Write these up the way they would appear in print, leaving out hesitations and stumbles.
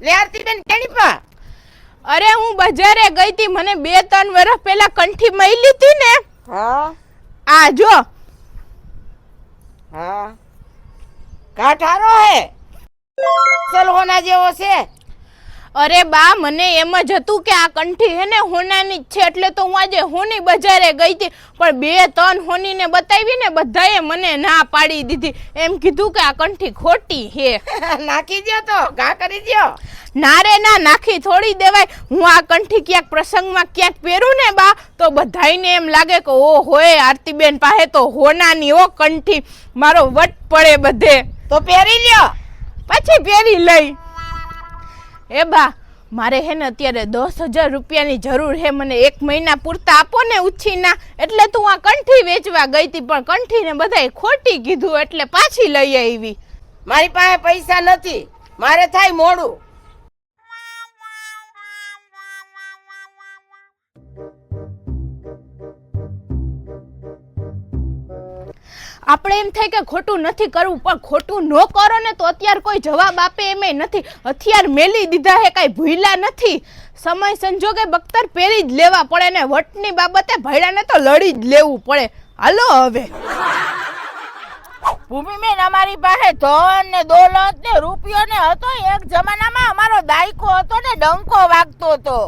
લે આરતી બેન કેની પા? અરે હું બજારે ગઈ તી, મને 2-3 વર્ષ પહેલા કંઠી મળી હતી ને. હા આ જો. હા કાઠારો હે ચલ હોના જેવો છે. અરે બા, મને એમ જ હતું કે આ કંઠી હે ને હોનાની જ છે, એટલે તો હું આજે હોની બજારે ગઈ હતી, પણ 2-3 હોનીને બતાવી ને બધાએ મને ના પાડી દીધી. એમ કીધું કે આ કંઠી ખોટી હે. નાખી દ્યો તો ઘા કરી દ્યો. ના રે ના, નાખી થોડી દેવાય. હું આ કંઠી ક્યાંક પ્રસંગમાં ક્યાંક પહેરું ને બા, તો બધાયને એમ લાગે કે ઓ હોય આરતીબેન પાસે તો હોનાની ઓ કંઠી, મારો વટ પડે બધે. તો પહેરી લ્યો, પછી પહેરી લઈ. એ બા, મારે હે ને અત્યારે 10,000 રૂપિયાની જરૂર હે, મને 1 મહિના પૂરતા આપો ને ઉછીના. એટલે તું આ કંઠી વેચવા ગઈ હતી, પણ કંઠીને બધાય ખોટી કીધું એટલે પાછી લઈ આવી. મારી પાસે પૈસા નથી, મારે થાય મોડું. આપણે એમ થાય કે ખોટું નથી કરવું, પણ ખોટું ન કરો ને તો અત્યારે કોઈ જવાબ આપે એમેય નથી. હથિયાર મેલી દીધા હે, કાંઈ ભૂલ્યા નથી. સમય સંજોગે બખ્તર પહેરી જ લેવા પડે ને વટની બાબતે ભૈડાને તો લડી જ લેવું પડે. હાલો હવે. ભૂમિબેન, અમારી પાસે ધન ને દોલત ને રૂપિયો ને હતો. એક જમાનામાં અમારો દાયકો હતો ને ડંકો વાગતો હતો.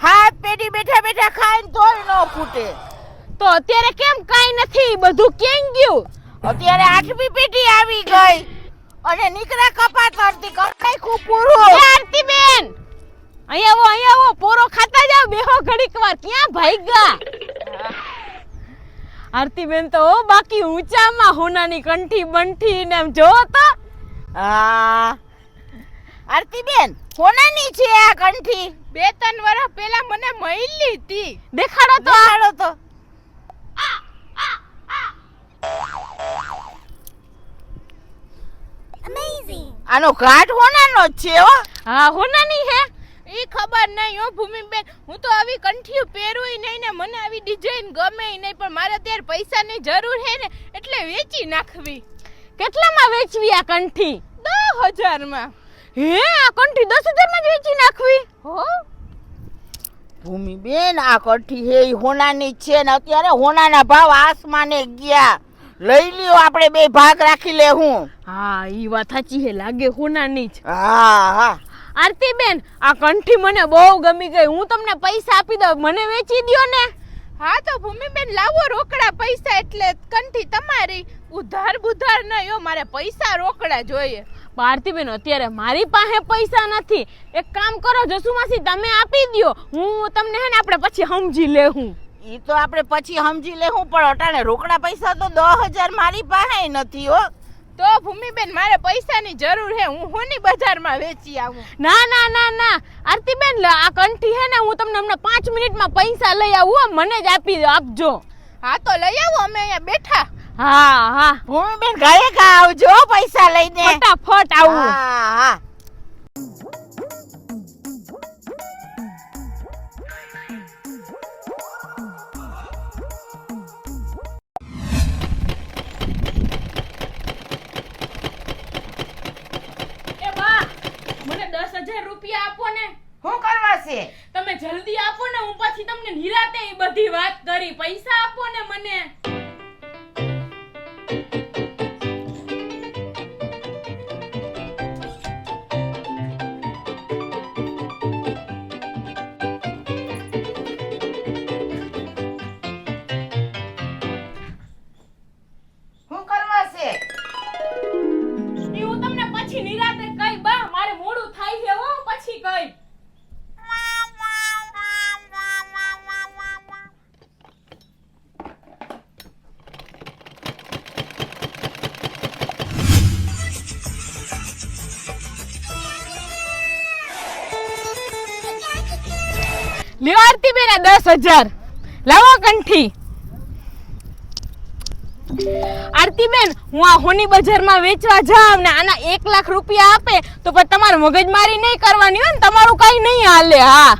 હાથ પેઢી બેઠા બેઠા ખાઈને તોય ન ફૂટે. તો અત્યારે કેમ કાંઈ નથી, બધું કેમ ગયું? અત્યારે 8મી પેઢી આવી ગઈ અને નીકળ્યા કપાત કરતી કઈ ખૂબ પૂરું. આરતીબેન, અહીંયા આવો, પોરો ખાતા જાવ, બેહો ઘડીક વાર. ક્યાં ભાગ્યા? આરતીબેન તો બાકી ઊંચામાં હોનાની કંઠી બંઠી ને એમ જો તો. હા આરતીબેન, હોનાની છે આ કંઠી. 2-3 વર્ષ પહેલા મને મળી હતી. દેખાડો તો. આનો ઘાટ હોનાનો જ છે હો. હા, હોનાની હે ઈ ખબર નહીં હો ભૂમિબેન. હું તો આવી કંઠીઓ પહેરુંય નહીં ને મને આવી ડિઝાઇન ગમે નહીં, પણ મારે અત્યારે પૈસાની જરૂર હે ને એટલે વેચી નાખવી. કેટલામાં વેચવી આ કંઠી? 10,000 માં. હે, આ કંઠી 10,000 માં જ વેચી નાખવી? હો ભૂમિબેન, આ કંઠી હે ઈ હોનાની જ છે ને અત્યારે હોનાના ભાવ આસમાને ગયા. લઈ લ્યો, આપણે 2 ભાગ રાખી લે. હું હા, ઈ વાત સાચી હે, લાગે હોનાની જ. હા આરતીબેન, આ કંઠી મને બહુ ગમી ગઈ. હું તમને પૈસા આપી દઉં, મને વેચી દ્યો ને. હા તો ભૂમિબેન, લાવો રોકડા પૈસા, એટલે કંઠી તમારી. ઉધાર બુધાર નહીં હો, મારે પૈસા રોકડા જોઈએ. આરતીબેન, અત્યારે મારી પાસે પૈસા નથી. એક કામ કરો જસુમાસી, તમે આપી દ્યો, હું તમને હે ને આપણે પછી સમજી લેહું. ઈ તો આપણે પછી સમજી લેહું, પણ અટાણે રોકડા પૈસા તો 10,000 મારી પાસે નથી હો. તો ભૂમિબેન, મારે પૈસાની જરૂર હે, હું હોની બજારમાં વેચી આવું. ના આરતીબેન, આ કંઠી હે ને હું તમને હમણાં 5 મિનિટમાં પૈસા લઈ આવું, મને જ આપજો. હા તો લઈ આવો, અમે અહીંયા બેઠા. હા ભૂમિબેન, ઘરે કા આવજો પૈસા લઈને. ફટાફટ આવું. હા મને 10,000 રૂપિયા આપો ને. શું કરવા છે? તમે જલ્દી આપો ને, હું પછી તમને નિરાતે એ બધી વાત કરી. પૈસા આપો ને મને. શું કરવા છે? હું તમને પછી નિરાતે કઈ બા, મારે મોડું થાય છે હો, પછી કઈ. લ્યો આરતીબેન, 10,000 લાવો કંઠી. આરતીબેન, હું આ હોની બજારમાં વેચવા જાઉં ને આના 1 લાખ રૂપિયા આપે તો પછી તમારે મગજમારી નહીં કરવાની હોય ને, તમારું કઈ નહીં હાલે. હા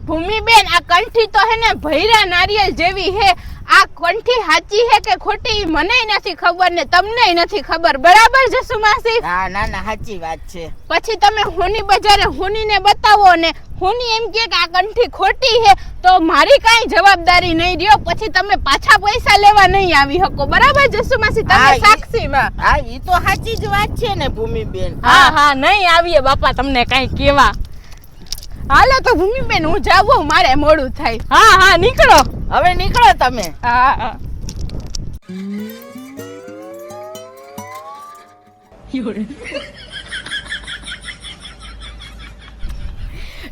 ભૂમિબેન, આ કંઠી તો હે ને ભૈરા નારિયેલ જેવી હે. આ કંઠી સાચી હે કે ખોટી ઈ મનેય નથી ખબર ને તમને નથી ખબર, બરાબર જસુ માસી? ના ના ના, સાચી વાત છે. પછી તમે હોની બજારે હોનીને બતાવો ને હોની એમ કે આ કંઠી ખોટી હે તો મારી કાંઈ જવાબદારી નહીં રહ્યો, પછી તમે પાછા પૈસા લેવા નહીં આવી શકો, બરાબર જસુ માસી? હા, તમે સાક્ષીમાં. હા, ઈ તો સાચી જ વાત છે ને ભૂમિબેન. હા હા, નહીં આવીએ બાપા તમને કાંઈ કેવા. હાલો તો ભૂમિબેન હું જાવું, મારે મોડું થાય. હા હા, નીકળો. હવે નીકળો તમે. હા હા.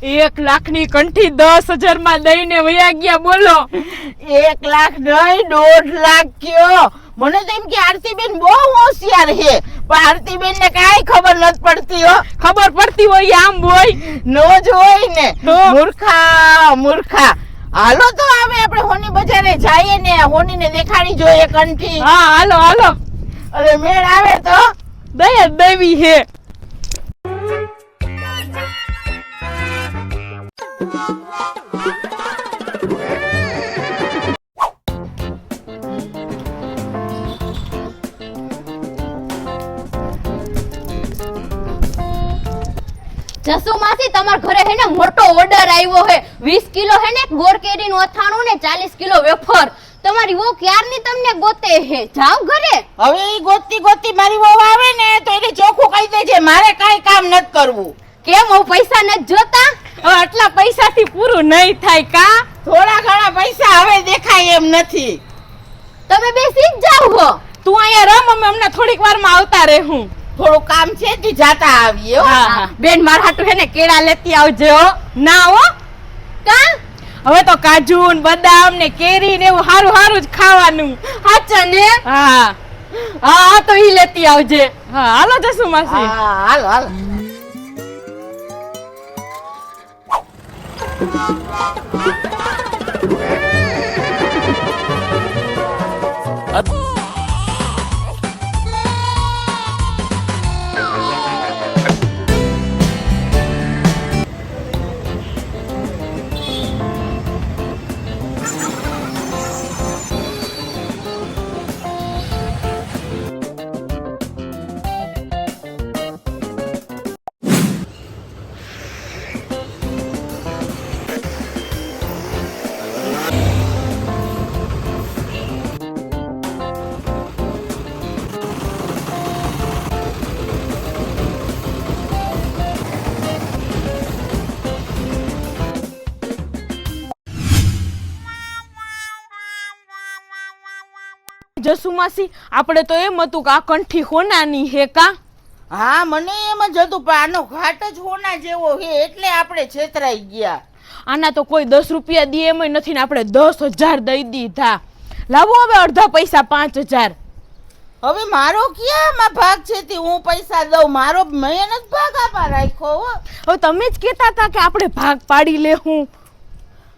1 લાખની કંઠી 10,000 માં દઈને વયા ગયા, બોલો. 1 લાખ નહીં, 1.5 લાખ કયો. મને તો એમ કે આરતીબેન બહુ હોશિયાર છે, પણ આરતીબેન ને કાંઈ ખબર નથી પડતી હો. ખબર પડતી હોય આમ હોય નો જ હોય ને. તો? મૂર્ખા મૂર્ખા. હાલો તો હવે આપણે હોની બજારે જઈએ ને હોની ને દેખાડી જોઈએ કંઠી. હા હાલો હાલો. અરે મેળ આવે તો દયા દેવી હે. જસુ માસી તમાર ઘરે હે ને મોટો ઓર્ડર આવ્યો હે 20 કિલો હે ને ગોળ કેરીનું અથાણું ને 40 કિલો વેફર. તમારી વહુ ક્યારની તમને ગોતે હે, જાવ ઘરે. હવે ઈ ગોતી ગોતી મારી વહુ આવે ને તો એને ચોખ્ખું કહી દેજે મારે કાંઈ કામ નથી કરવું. કેમ હું પૈસા નથી જોતા? હવે આટલા પૈસાથી પૂરું નહીં થાય કા? થોડા ઘણા પૈસા હવે દેખાય એમ નથી. તમે બેસી જ જાવ હો. તું અહીંયા રમ, અમે હમણાં થોડીક વારમાં આવતા રહેવું. થોડું કામ છે તી જાતા આવીએ હો. હા હા. બેન મારા હાટુ હે ને કેળા લેતી આવજે હો. ના હો, કા? હવે તો કાજુ ને બદામ ને કેરી ને એવું હારું હારું જ ખાવાનું. હાચા ને? હા હા, તો ઈ લેતી આવજે. હા હાલો જસુ માસી. હા હાલો હાલો. જસુ માસી, આપણે તો એમ હતું કે આ કંઠી હોનાની હે કા? હા મને એમ જ હતું પણ આનો ઘાટ જ હોના જેવો છે એટલે આપણે છેતરાઈ ગયા. આના તો કોઈ 10 રૂપિયા દે એમ નથી ને આપણે 10,000 દઈ દીધા. લાવો હવે અડધા પૈસા 5,000. હવે મારો ક્યાંમાં ભાગ છે તે હું પૈસા દઉં? મારો મેં જ ભાગ આપા રાખ્યો હો. હવે તમે જ કહેતા હતા કે આપણે ભાગ પાડી લેવું.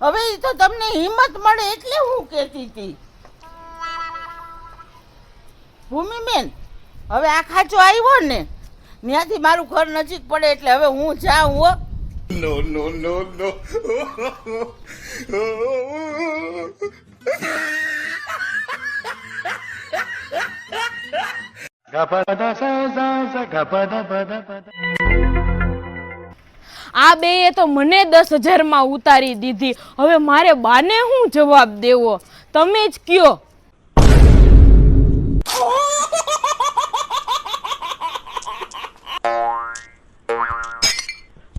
હવે ઈ તો તમને હિંમત મળે એટલે હું કહેતી હતી. ભૂમિબેન હવે આ ખાચો આવ્યો ને ત્યાંથી મારું ઘર નજીક પડે એટલે હવે હું જાઉં હો. No, no, no, no. આ બેએ તો મને 10,000 માં ઉતારી દીધી. હવે મારે બાને શું જવાબ દેવો? તમે જ કયો.